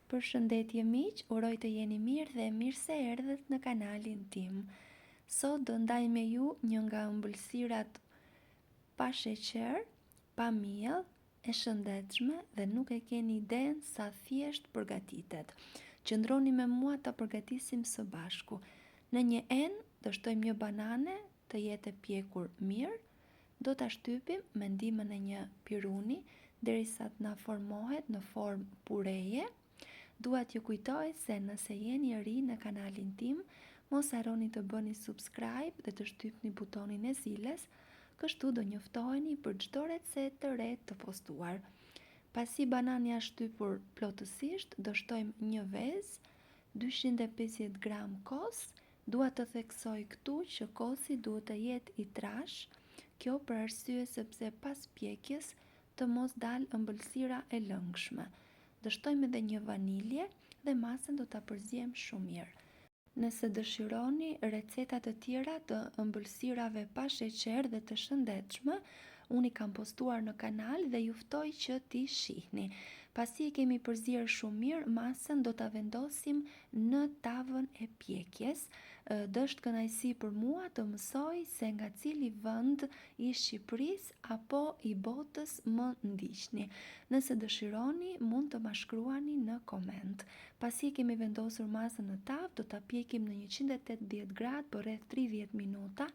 Përshëndetje miq, uroj të jeni mirë dhe mirë se erdhët në kanalin tim. Sot do ndaj me ju një nga ëmbëlsirat pa sheqer, pa miell, e shëndetshme dhe nuk e keni idenë sa thjesht përgatitet. Qëndroni me mua ta përgatisim së bashku. Në një enë do shtojmë një banane të jetë e pjekur mirë. Do ta shtypim me ndihmën e një piruni derisa të na formohet në formë pureje. Dua t'ju kujtoj se nëse jeni ri në kanalin tim, mos harroni të bëni subscribe dhe të shtypni butonin e ziles, kështu do njoftoheni për çdo recetë të re të postuar. Pasi banani është shtypur plotësisht, do shtojmë një vezë, 250 gram kos. Dua të theksoj këtu që kosi duhet të jetë i trash, kjo për arsye sepse pas pjekjes të mos dalë ëmbëlsira e lëngshme. Do shtojmë edhe një vanilje dhe masën do ta përziejmë shumë mirë. Nëse dëshironi receta të tjera të ëmbëlsirave pa sheqer dhe të shëndetshme, unë i kam postuar në kanal dhe ju ftoj që t'i shihni. Pasi e kemi përzier shumë mirë, masën do ta vendosim në tavën e pjekjes. Dështë kënaqësi për mua të mësoj se nga cili vend i Shqipërisë apo i botës më ndiqni. Nëse dëshironi, mund të ma shkruani në koment. Pasi kemi vendosur masën në tavë, do ta pjekim në 180 gradë për rreth 30 minuta.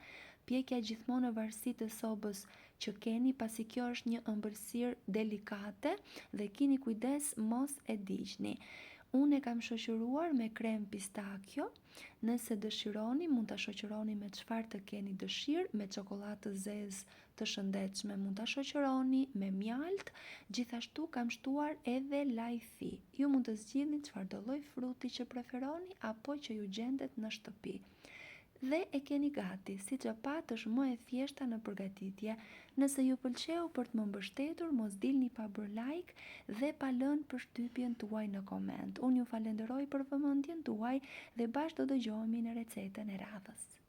Pjekja gjithmonë në varësi të sobës që keni, pasi kjo është një ëmbëlsirë delikate dhe keni kujdes mos e diqni. Unë e kam shoqëruar me krem pistakjo. Nëse dëshironi, mund ta shoqëroni me çfarë të keni dëshirë, me çokoladë të zezë të shëndetshme mund ta shoqëroni, me mjalt, gjithashtu kam shtuar edhe lajthi. Ju mund të zgjidhni çfarëdo lloj fruti që preferoni apo që ju gjendet në shtëpi. Dhe e keni gati, siç e pat është më e thjeshta në përgatitje. Nëse ju pëlqeu për të më mbështetur, mos dilni pa bërë like dhe pa lënë përshtypjen tuaj në koment. Unë ju falenderoj për vëmendjen tuaj dhe bashkë do dëgjohemi në recetën e radhës.